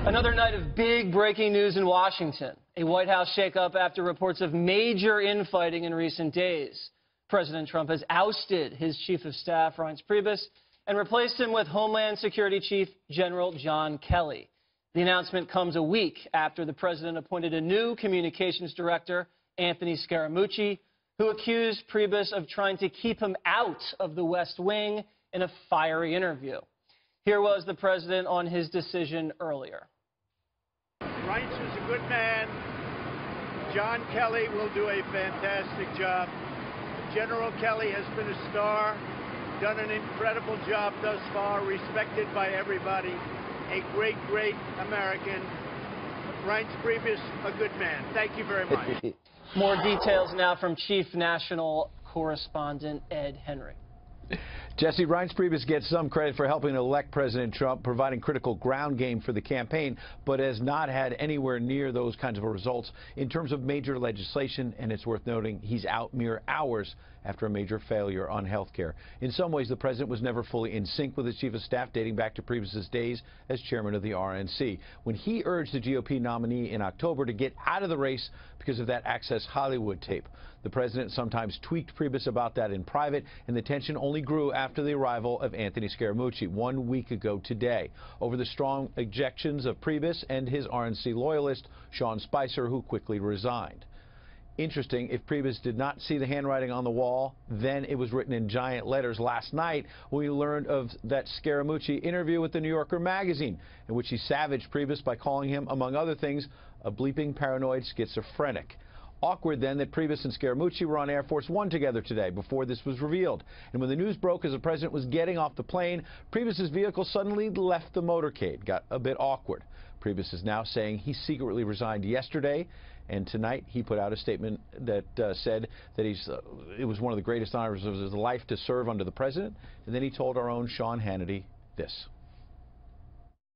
Another night of big breaking news in Washington. A White House shakeup after reports of major infighting in recent days. President Trump has ousted his chief of staff, Reince Preibus, and replaced him with Homeland Security Chief General John Kelly. The announcement comes a week after the president appointed a new communications director, Anthony Scaramucci, who accused Preibus of trying to keep him out of the West Wing in a fiery interview. Here was the president on his decision earlier. Reince is a good man. John Kelly will do a fantastic job. General Kelly has been a star, done an incredible job thus far, respected by everybody. A great, great American. Reince Preibus, a good man. Thank you very much. More details now from Chief National Correspondent Ed Henry. Jesse, Reince Preibus gets some credit for helping elect President Trump, providing critical ground game for the campaign, but has not had anywhere near those kinds of results in terms of major legislation. And it's worth noting he's out mere hours after a major failure on health care. In some ways, the president was never fully in sync with his chief of staff, dating back to Preibus's days as chairman of the RNC, when he urged the GOP nominee in October to get out of the race because of that Access Hollywood tape. The president sometimes tweaked Preibus about that in private, and the tension only grew after the arrival of Anthony Scaramucci 1 week ago today over the strong objections of Preibus and his RNC loyalist, Sean Spicer, who quickly resigned. Interesting, if Preibus did not see the handwriting on the wall, then it was written in giant letters last night when we learned of that Scaramucci interview with the New Yorker magazine, in which he savaged Preibus by calling him, among other things, a bleeping paranoid schizophrenic. Awkward, then, that Preibus and Scaramucci were on Air Force One together today before this was revealed. And when the news broke as the president was getting off the plane, Preibus's vehicle suddenly left the motorcade. Got a bit awkward. Preibus is now saying he secretly resigned yesterday, and tonight he put out a statement that said that it was one of the greatest honors of his life to serve under the president. And then he told our own Sean Hannity this.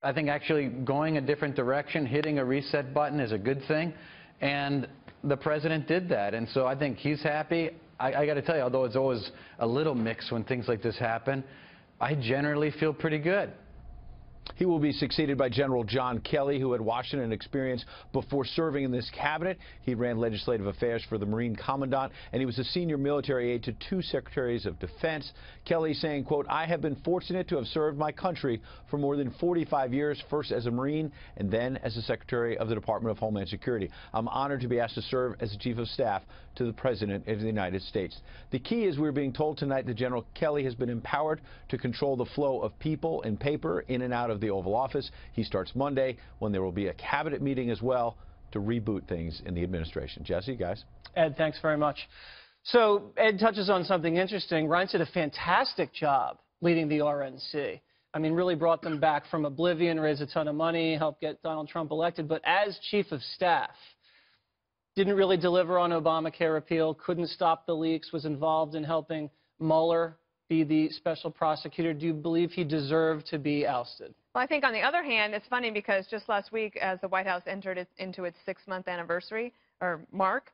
I think actually going a different direction, hitting a reset button is a good thing. And the president did that, and so I think he's happy. I got to tell you, although it's always a little mixed when things like this happen, I generally feel pretty good. He will be succeeded by General John Kelly, who had Washington experience before serving in this cabinet. He ran legislative affairs for the Marine Commandant, and he was a senior military aide to 2 secretaries of defense. Kelly saying, quote, "I have been fortunate to have served my country for more than 45 years, first as a Marine and then as a Secretary of the Department of Homeland Security. I'm honored to be asked to serve as the Chief of Staff to the President of the United States." The key is we're being told tonight that General Kelly has been empowered to control the flow of people and paper in and out of the Oval Office. He starts Monday, when there will be a cabinet meeting as well to reboot things in the administration. Jesse, guys. Ed, thanks very much. So Ed touches on something interesting. Reince did a fantastic job leading the RNC. I mean, really brought them back from oblivion, raised a ton of money, helped get Donald Trump elected. But as chief of staff, didn't really deliver on Obamacare repeal, couldn't stop the leaks, was involved in helping Mueller be the special prosecutor. Do you believe he deserved to be ousted? Well, I think on the other hand, it's funny because just last week, as the White House entered into its 6-month anniversary or mark,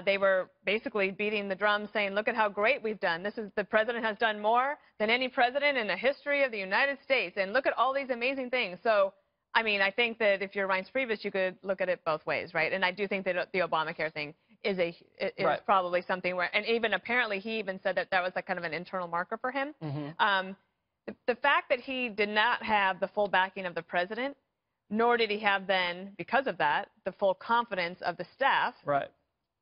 they were basically beating the drum, saying, "Look at how great we've done. The president has done more than any president in the history of the United States, and look at all these amazing things." So, I mean, I think that if you're Reince Preibus, you could look at it both ways, right? And I do think that the Obamacare thing is right. probably something where, and even apparently he even said that was like kind of an internal marker for him. Mm-hmm. The fact that he did not have the full backing of the president, nor did he have then, because of that, the full confidence of the staff, right,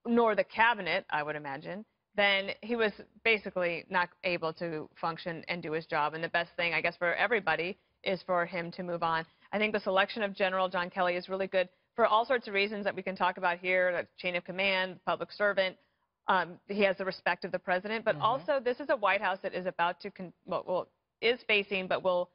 nor the cabinet, I would imagine, then he was basically not able to function and do his job. And the best thing, I guess, for everybody is for him to move on. I think the selection of General John Kelly is really good for all sorts of reasons that we can talk about here, like chain of command, public servant. He has the respect of the president. But also, this is a White House that is about to, is facing, but will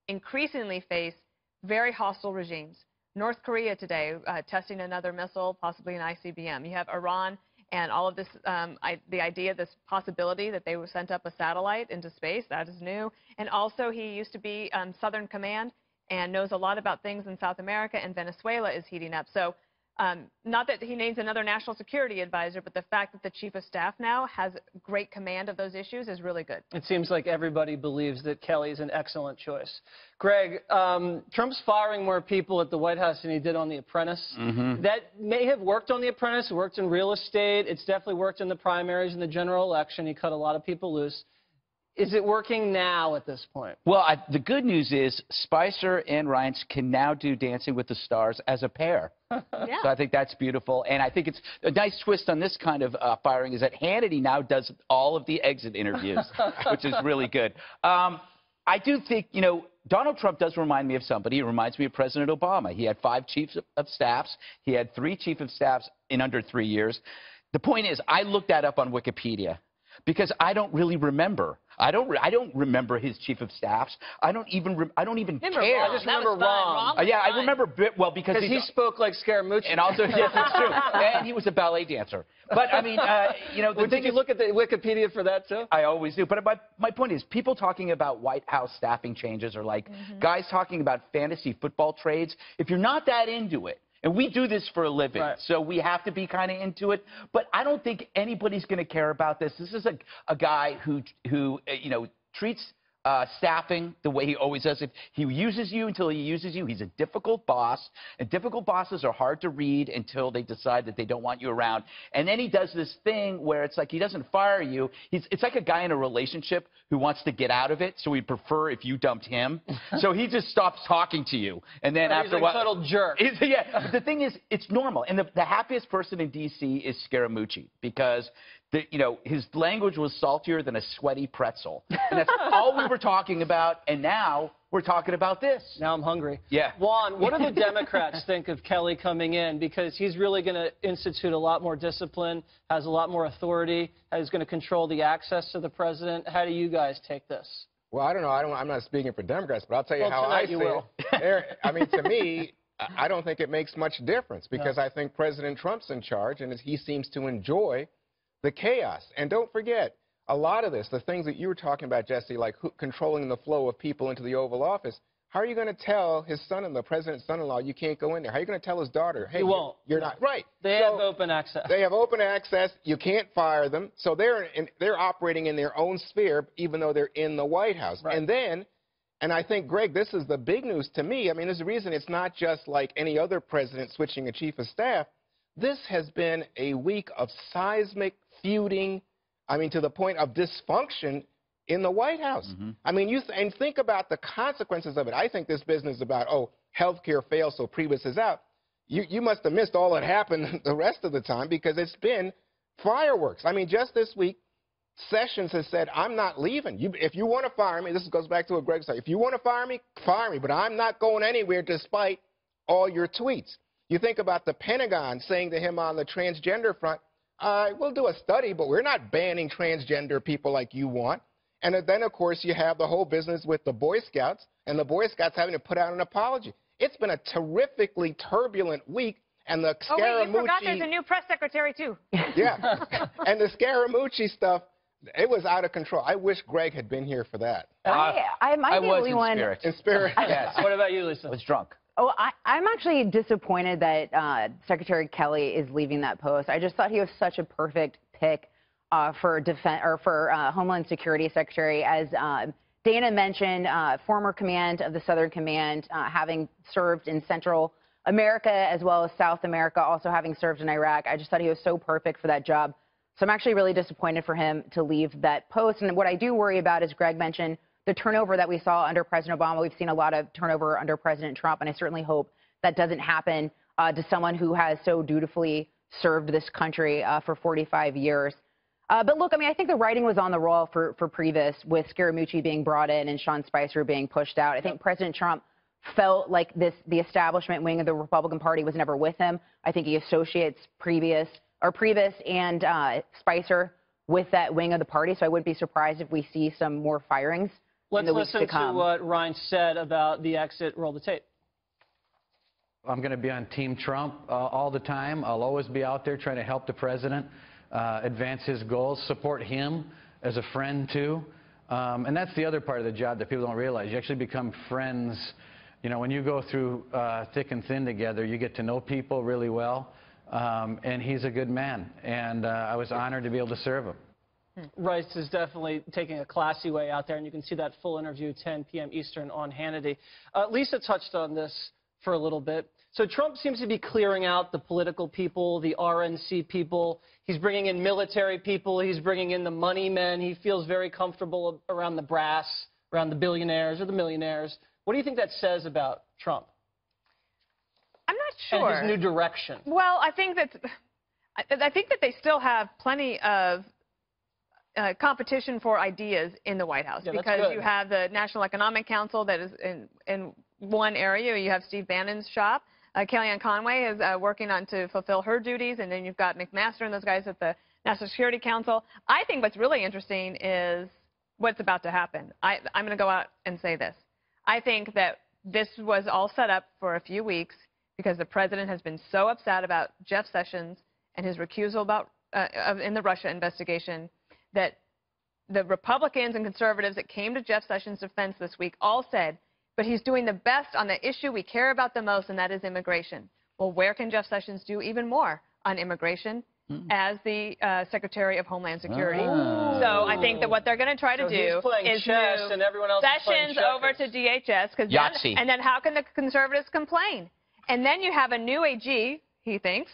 increasingly face very hostile regimes. North Korea today testing another missile, possibly an ICBM. You have Iran and all of this, the idea, this possibility that they sent up a satellite into space. That is new. And also, he used to be Southern Command and knows a lot about things in South America, and Venezuela is heating up. So Not that he names another national security advisor, but the fact that the chief of staff now has great command of those issues is really good. It seems like everybody believes that Kelly is an excellent choice. Greg, Trump's firing more people at the White House than he did on The Apprentice. That may have worked on The Apprentice. It worked in real estate. It's definitely worked in the primaries and the general election. He cut a lot of people loose. Is it working now at this point? Well, the good news is Spicer and Reince can now do Dancing with the Stars as a pair. Yeah. So I think that's beautiful. And I think it's a nice twist on this kind of firing is that Hannity now does all of the exit interviews, which is really good. I do think, you know, Donald Trump does remind me of somebody. He reminds me of President Obama. He had 5 chiefs of staffs. He had 3 chief of staffs in under 3 years. The point is, I looked that up on Wikipedia because I don't really remember. I don't remember his chief of staffs. I don't even care. I just remember Rom. Yeah, I remember well because he spoke like Scaramucci. And also, yes, it's true. And he was a ballet dancer. But I mean, you know, Did you look at the Wikipedia for that too? I always do. But my point is, people talking about White House staffing changes are like guys talking about fantasy football trades. If you're not that into it, and we do this for a living, so we have to be kind of into it. But I don't think anybody's going to care about this. This is a guy who you know, treats staffing the way he always does. If he uses you until he uses you, he's a difficult boss. And difficult bosses are hard to read until they decide that they don't want you around. And then he does this thing where it's like he doesn't fire you. It's like a guy in a relationship who wants to get out of it, so he'd prefer if you dumped him. So he just stops talking to you. And then after a while, he's a total jerk. Yeah, but the thing is, it's normal. And the happiest person in D.C. is Scaramucci because you know, his language was saltier than a sweaty pretzel. And that's all we were talking about, and now we're talking about this. Now I'm hungry. Yeah. Juan, what do the Democrats think of Kelly coming in? Because he's really going to institute a lot more discipline, has a lot more authority, is going to control the access to the president. How do you guys take this? Well, I don't know. I'm not speaking for Democrats, but I'll tell you how I see it. I mean, to me, I don't think it makes much difference because I think President Trump's in charge, and he seems to enjoy the chaos. And don't forget, a lot of this, the things that you were talking about, Jesse, like controlling the flow of people into the Oval Office, how are you going to tell his son-in-law, the president's son-in-law, you can't go in there? How are you going to tell his daughter, hey, you're not? Right. They have open access. They have open access. You can't fire them. So they're operating in their own sphere, even though they're in the White House. Right. And then, and I think, Greg, this is the big news to me. I mean, there's a reason it's not just like any other president switching a chief of staff. This has been a week of seismic feuding, I mean, to the point of dysfunction in the White House. I mean, and think about the consequences of it. I think this business about, oh, health care failed, so Preibus is out. You must have missed all that happened the rest of the time because it's been fireworks. I mean, just this week, Sessions has said, I'm not leaving. If you want to fire me, this goes back to what Greg said, if you want to fire me, but I'm not going anywhere despite all your tweets. You think about the Pentagon saying to him on the transgender front, we'll do a study, but we're not banning transgender people like you want. And then, of course, you have the whole business with the Boy Scouts, and the Boy Scouts having to put out an apology. It's been a terrifically turbulent week, and the Scaramucci... Oh, wait, you forgot there's a new press secretary, too. Yeah, and the Scaramucci stuff, it was out of control. I wish Greg had been here for that. I might be the only one. In spirit. Yes. What about you, Lisa? I was drunk. Oh, I'm actually disappointed that Secretary Kelly is leaving that post. I just thought he was such a perfect pick for Homeland Security Secretary. As Dana mentioned, former command of the Southern Command, having served in Central America as well as South America, also having served in Iraq. I just thought he was so perfect for that job. So I'm actually really disappointed for him to leave that post. And what I do worry about, as Greg mentioned, the turnover that we saw under President Obama. We've seen a lot of turnover under President Trump, and I certainly hope that doesn't happen to someone who has so dutifully served this country for 45 years. But look, I mean, I think the writing was on the wall for Preibus with Scaramucci being brought in and Sean Spicer being pushed out. I think President Trump felt like the establishment wing of the Republican Party was never with him. I think he associates Preibus and Spicer with that wing of the party, so I wouldn't be surprised if we see some more firings. Let's listen to what Reince said about the exit. Roll the tape. I'm going to be on Team Trump all the time. I'll always be out there trying to help the president advance his goals, support him as a friend, too. And that's the other part of the job that people don't realize. You actually become friends you know, when you go through thick and thin together, you get to know people really well, and he's a good man, and I was honored to be able to serve him. Reince is definitely taking a classy way out there, and you can see that full interview 10 p.m. Eastern on Hannity. Lisa touched on this for a little bit. So Trump seems to be clearing out the political people, the RNC people. He's bringing in military people. He's bringing in the money men. He feels very comfortable around the brass, around the billionaires or the millionaires. What do you think that says about Trump? I'm not sure. And his new direction. Well, I think that they still have plenty of competition for ideas in the White House, because you have the National Economic Council that is in one area. You have Steve Bannon's shop. Kellyanne Conway is working on to fulfill her duties, and then you've got McMaster and those guys at the National Security Council. I think what's really interesting is what's about to happen. I'm going to go out and say this. I think that this was all set up for a few weeks because the president has been so upset about Jeff Sessions and his recusal in the Russia investigation that the Republicans and conservatives that came to Jeff Sessions' defense this week all said, but he's doing the best on the issue we care about the most, and that is immigration. Well, where can Jeff Sessions do even more on immigration as the Secretary of Homeland Security? So I think that what they're going to try to do is move and everyone else Sessions over to DHS, and then how can the conservatives complain? And then you have a new AG, he thinks,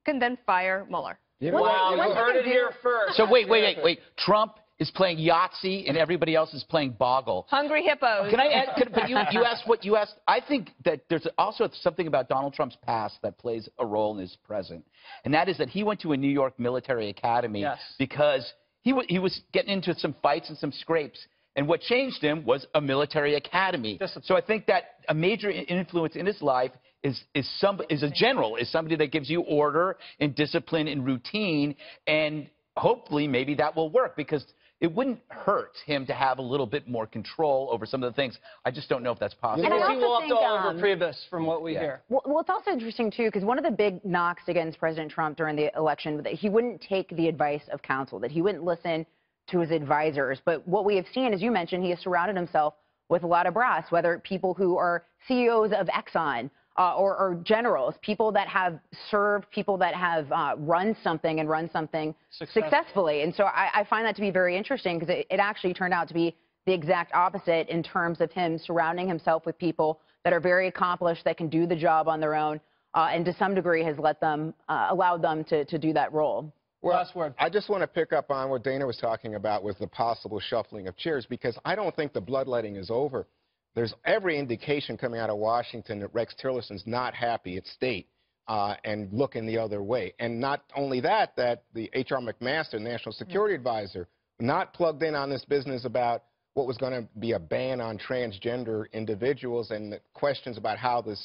can then fire Mueller. Wow, you heard it here first. So wait. Trump is playing Yahtzee and everybody else is playing Boggle. Hungry hippos. Can I ask, but you asked what you asked. I think that there's also something about Donald Trump's past that plays a role in his present. And that is that he went to a New York military academy because he was getting into some fights and some scrapes. And what changed him was a military academy. So I think that a major influence in his life is a general, is somebody that gives you order and discipline and routine. And hopefully maybe that will work, because it wouldn't hurt him to have a little bit more control over some of the things. I just don't know if that's possible. And he walked all over Preibus from what we hear. Well, it's also interesting, too, because one of the big knocks against President Trump during the election was that he wouldn't take the advice of counsel, that he wouldn't listen to his advisors. But what we have seen, as you mentioned, he has surrounded himself with a lot of brass, whether people who are CEOs of Exxon or generals, people that have served, people that have run something and run something successfully. And so I find that to be very interesting, because it actually turned out to be the exact opposite in terms of him surrounding himself with people that are very accomplished, that can do the job on their own, and to some degree has allowed them to do that role. Well, last word. I just want to pick up on what Dana was talking about with the possible shuffling of chairs, because I don't think the bloodletting is over. There's every indication coming out of Washington that Rex Tillerson's not happy at state and looking the other way. And not only that, that the H.R. McMaster, National Security Advisor, not plugged in on this business about what was going to be a ban on transgender individuals and the questions about how the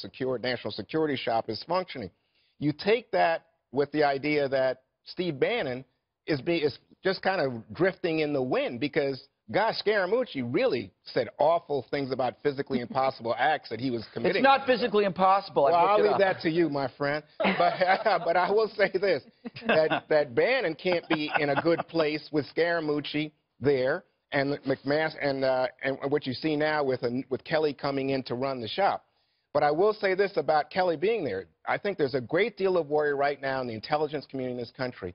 national security shop is functioning. You take that with the idea that Steve Bannon is just kind of drifting in the wind, because gosh, Scaramucci really said awful things about physically impossible acts that he was committing. It's not physically impossible. Well, I'll leave that to you, my friend. But I will say this, that Bannon can't be in a good place with Scaramucci there and McMaster and what you see now with Kelly coming in to run the shop. But I will say this about Kelly being there. I think there's a great deal of worry right now in the intelligence community in this country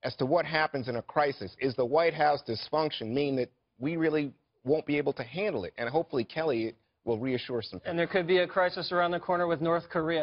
as to what happens in a crisis. Is the White House dysfunction mean that we really won't be able to handle it? And hopefully Kelly will reassure some people. And there could be a crisis around the corner with North Korea.